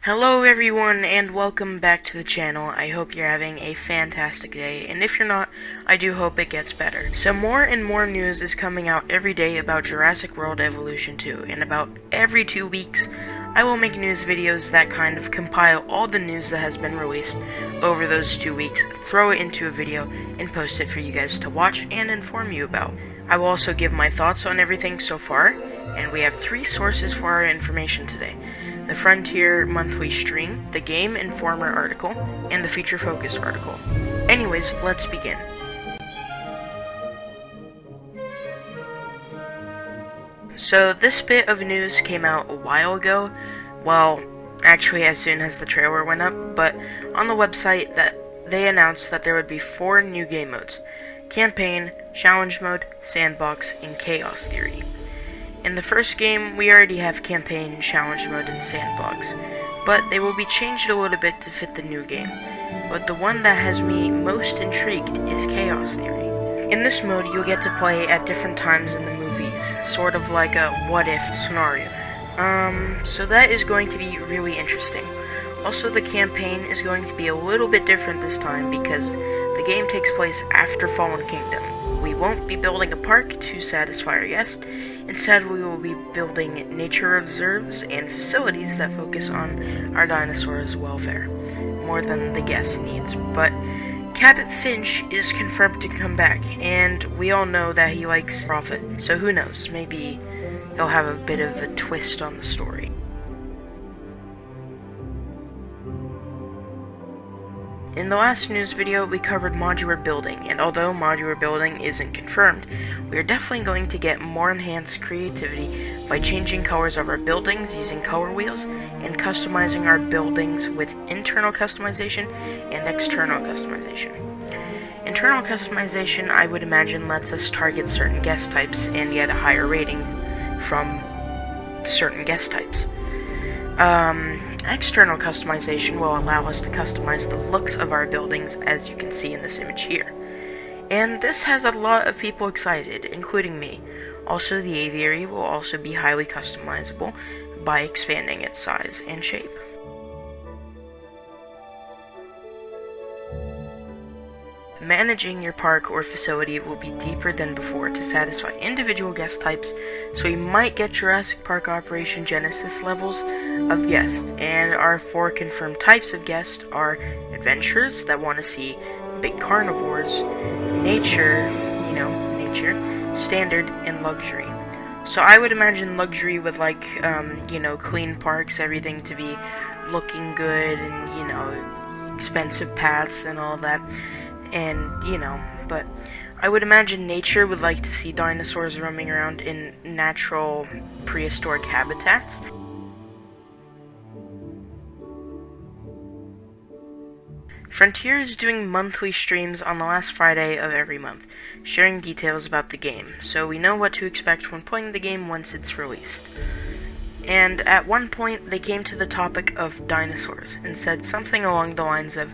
Hello everyone and welcome back to the channel. I hope you're having a fantastic day, and if you're not, I do hope it gets better. So more and more news is coming out every day about Jurassic World Evolution 2, and about every 2 weeks I will make news videos that kind of compile all the news that has been released over those 2 weeks, throw it into a video, and post it for you guys to watch and inform you about. I will also give my thoughts on everything so far, and we have 3 sources for our information today: the Frontier monthly stream, the Game Informer article, and the Feature Focus article. Anyways, let's begin. So this bit of news came out a while ago, well, actually as soon as the trailer went up, but on the website that they announced that there would be 4 new game modes: Campaign, Challenge Mode, Sandbox, and Chaos Theory. In the first game, we already have Campaign, Challenge Mode, and Sandbox, but they will be changed a little bit to fit the new game. But the one that has me most intrigued is Chaos Theory. In this mode, you'll get to play at different times in the movies, sort of like a what-if scenario. So that is going to be really interesting. Also, the campaign is going to be a little bit different this time because the game takes place after Fallen Kingdom. We won't be building a park to satisfy our guests. Instead, we will be building nature reserves and facilities that focus on our dinosaurs' welfare, more than the guest needs. But Cabot Finch is confirmed to come back, and we all know that he likes profit, so who knows, maybe he'll have a bit of a twist on the story. In the last news video, we covered modular building, and although modular building isn't confirmed, we are definitely going to get more enhanced creativity by changing colors of our buildings using color wheels, and customizing our buildings with internal customization and external customization. Internal customization, I would imagine, lets us target certain guest types and get a higher rating from certain guest types. External customization will allow us to customize the looks of our buildings, as you can see in this image here. And this has a lot of people excited, including me. Also, the aviary will also be highly customizable by expanding its size and shape. Managing your park or facility will be deeper than before to satisfy individual guest types, so we might get Jurassic Park Operation Genesis levels of guests, and our 4 confirmed types of guests are adventurers that want to see big carnivores, nature, standard, and luxury. So I would imagine luxury with clean parks, everything to be looking good, and, expensive paths and all that. And, but I would imagine nature would like to see dinosaurs roaming around in natural prehistoric habitats. Frontier is doing monthly streams on the last Friday of every month, sharing details about the game, so we know what to expect when playing the game once it's released. And at one point, they came to the topic of dinosaurs, and said something along the lines of,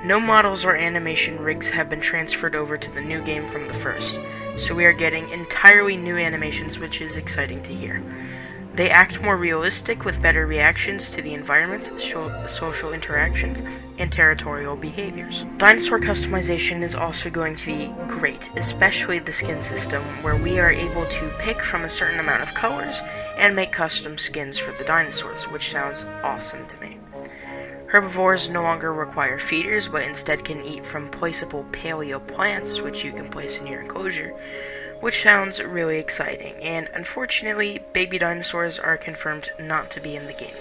"No models or animation rigs have been transferred over to the new game from the first, so we are getting entirely new animations, which is exciting to hear. They act more realistic with better reactions to the environments, social interactions, and territorial behaviors." Dinosaur customization is also going to be great, especially the skin system, where we are able to pick from a certain amount of colors and make custom skins for the dinosaurs, which sounds awesome to me. Herbivores no longer require feeders, but instead can eat from placeable paleo plants, which you can place in your enclosure, which sounds really exciting. And unfortunately, baby dinosaurs are confirmed not to be in the game.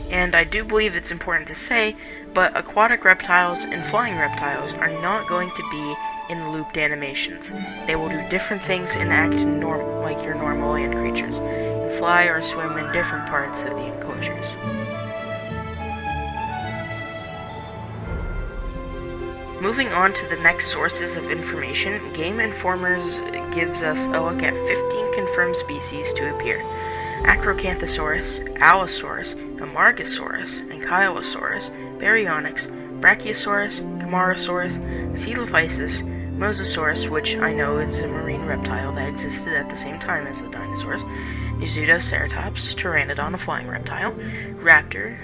And I do believe it's important to say, but aquatic reptiles and flying reptiles are not going to be in looped animations. They will do different things and act like your normal land creatures, and fly or swim in different parts of the enclosures. Moving on to the next sources of information, Game Informers gives us a look at 15 confirmed species to appear: Acrocanthosaurus, Allosaurus, Amargasaurus, and Coelophysis, Baryonyx, Brachiosaurus, Camarasaurus, Coelophysis, Mosasaurus, which I know is a marine reptile that existed at the same time as the dinosaurs, Pseudoceratops, Pteranodon, a flying reptile, Raptor,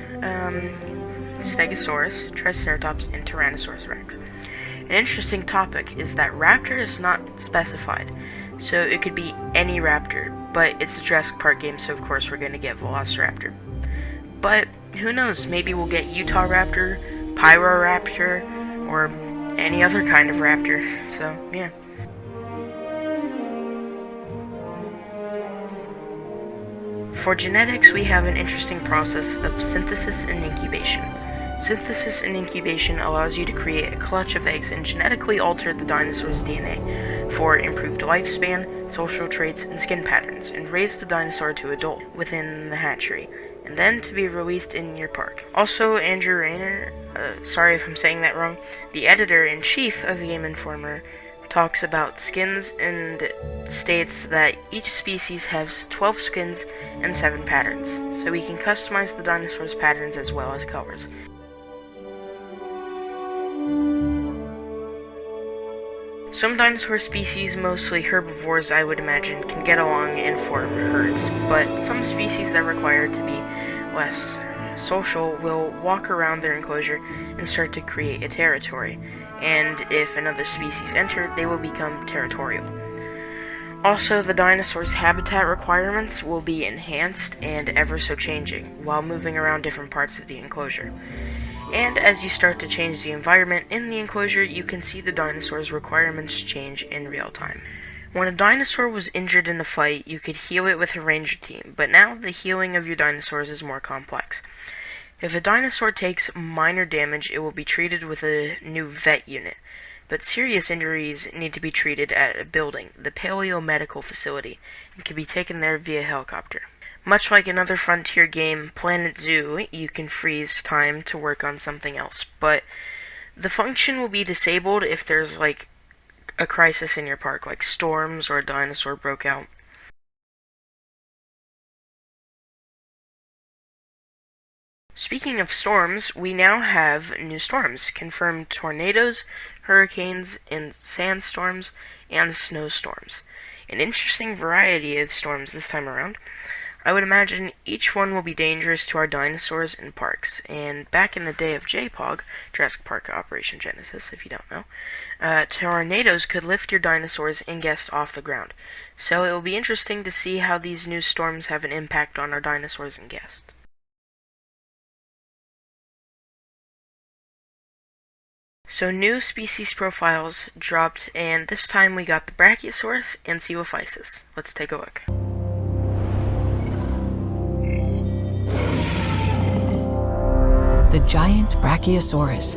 Stegosaurus, Triceratops, and Tyrannosaurus rex. An interesting topic is that raptor is not specified, so it could be any raptor, but it's a Jurassic Park game, so of course we're going to get Velociraptor. But who knows, maybe we'll get Utah Raptor, Pyroraptor, or any other kind of raptor, so yeah. For genetics, we have an interesting process of synthesis and incubation. Synthesis and incubation allows you to create a clutch of eggs and genetically alter the dinosaur's DNA for improved lifespan, social traits, and skin patterns, and raise the dinosaur to adult within the hatchery, and then to be released in your park. Also, Andrew Rayner, sorry if I'm saying that wrong, the editor-in-chief of the Game Informer, talks about skins and states that each species has 12 skins and 7 patterns, so we can customize the dinosaur's patterns as well as colors. Some dinosaur species, mostly herbivores I would imagine, can get along and form herds, but some species that require to be less social will walk around their enclosure and start to create a territory, and if another species enter, they will become territorial. Also, the dinosaur's habitat requirements will be enhanced and ever so changing, while moving around different parts of the enclosure. And as you start to change the environment in the enclosure, you can see the dinosaur's requirements change in real time. When a dinosaur was injured in a fight, you could heal it with a ranger team, but now the healing of your dinosaurs is more complex. If a dinosaur takes minor damage, it will be treated with a new vet unit, but serious injuries need to be treated at a building, the Paleomedical Facility, and can be taken there via helicopter. Much like another Frontier game, Planet Zoo, you can freeze time to work on something else, but the function will be disabled if there's like a crisis in your park, like storms or a dinosaur broke out. Speaking of storms, we now have new storms, confirmed tornadoes, hurricanes, and sandstorms, and snowstorms. An interesting variety of storms this time around. I would imagine each one will be dangerous to our dinosaurs and parks, and back in the day of JPOG, Jurassic Park Operation Genesis, if you don't know, tornadoes could lift your dinosaurs and guests off the ground, so it will be interesting to see how these new storms have an impact on our dinosaurs and guests. So new species profiles dropped, and this time we got the Brachiosaurus and Coelophysis. Let's take a look. The giant Brachiosaurus.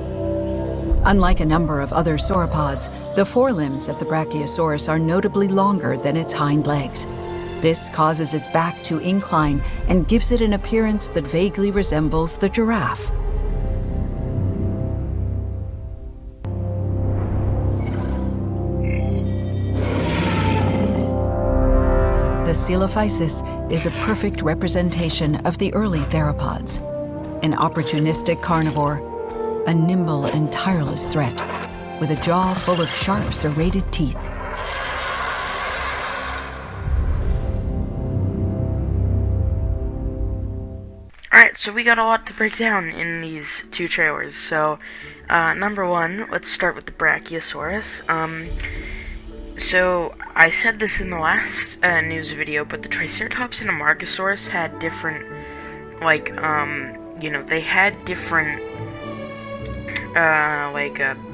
Unlike a number of other sauropods, the forelimbs of the Brachiosaurus are notably longer than its hind legs. This causes its back to incline and gives it an appearance that vaguely resembles the giraffe. The Coelophysis is a perfect representation of the early theropods. An opportunistic carnivore, a nimble and tireless threat, with a jaw full of sharp, serrated teeth. Alright, so we got a lot to break down in these two trailers. So, number one, let's start with the Brachiosaurus. So, I said this in the last news video, but the Triceratops and Amargasaurus had different, they had different,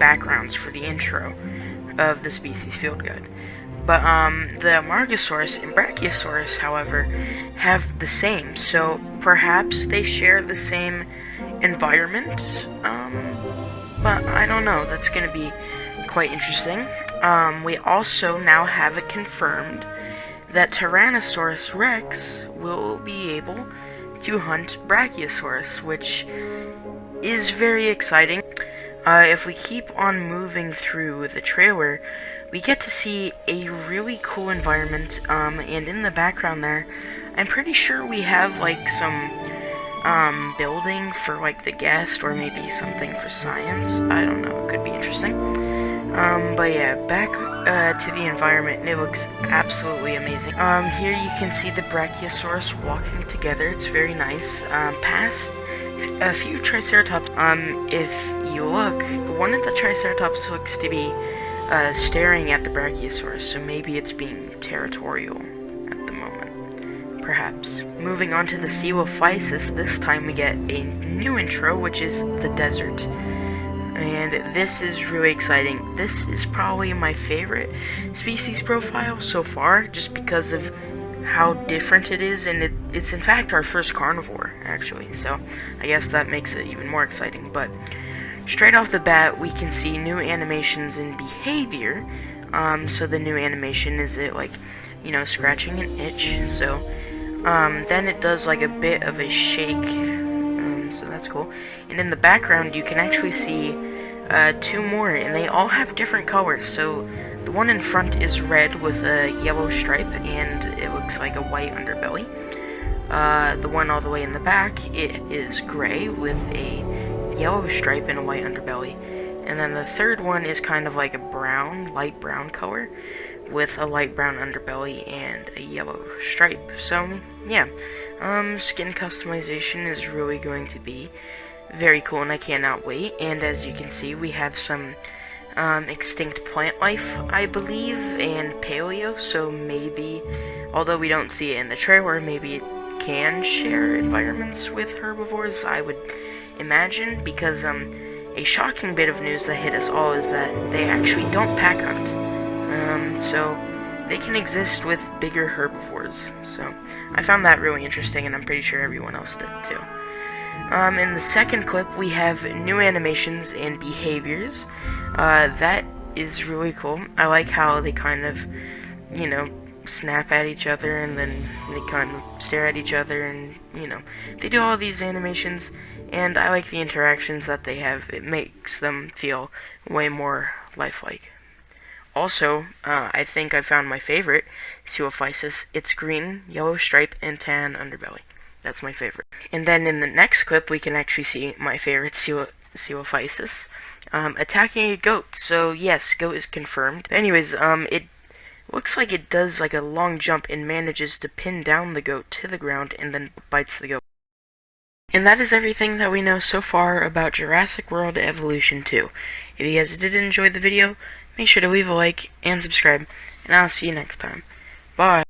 backgrounds for the intro of the species field guide. But, the Amargasaurus and Brachiosaurus, however, have the same, so perhaps they share the same environment, but I don't know, that's gonna be quite interesting. We also now have it confirmed that Tyrannosaurus rex will be able to hunt Brachiosaurus, which is very exciting. If we keep on moving through the trailer, we get to see a really cool environment, and in the background there, I'm pretty sure we have, some, building for, the guest, or maybe something for science. I don't know, it could be interesting. But yeah, back to the environment, and it looks absolutely amazing. Here you can see the Brachiosaurus walking together. It's very nice. Past a few Triceratops. If you look, one of the Triceratops looks to be staring at the Brachiosaurus, so maybe it's being territorial at the moment. Perhaps. Moving on to the Coelophysis, this time we get a new intro, which is the desert. And this is really exciting. This is probably my favorite species profile so far, just because of how different it is, and it's in fact our first carnivore, actually, so I guess that makes it even more exciting. But straight off the bat, we can see new animations and behavior. So the new animation is it, like, you know, scratching an itch, so then it does like a bit of a shake, so that's cool. And in the background you can actually see two more, and they all have different colors. So the one in front is red with a yellow stripe, and it looks like a white underbelly. The one all the way in the back, it is gray with a yellow stripe and a white underbelly. And then the third one is kind of like a brown, light brown color with a light brown underbelly and a yellow stripe. So yeah, skin customization is really going to be very cool, and I cannot wait. And as you can see, we have some extinct plant life, I believe, and paleo, so maybe, although we don't see it in the trailer, maybe it can share environments with herbivores, I would imagine, because a shocking bit of news that hit us all is that they actually don't pack hunt. So they can exist with bigger herbivores. So I found that really interesting, and I'm pretty sure everyone else did too. In the second clip, we have new animations and behaviors. That is really cool. I like how they kind of, you know, snap at each other, and then they kind of stare at each other, and, you know, they do all these animations, and I like the interactions that they have. It makes them feel way more lifelike. Also, I think I found my favorite Coelophysis. It's green, yellow stripe, and tan underbelly. That's my favorite. And then in the next clip, we can actually see my favorite Coelophysis attacking a goat. So yes, goat is confirmed. Anyways, it looks like it does like a long jump and manages to pin down the goat to the ground and then bites the goat. And that is everything that we know so far about Jurassic World Evolution 2. If you guys did enjoy the video, make sure to leave a like and subscribe, and I'll see you next time. Bye!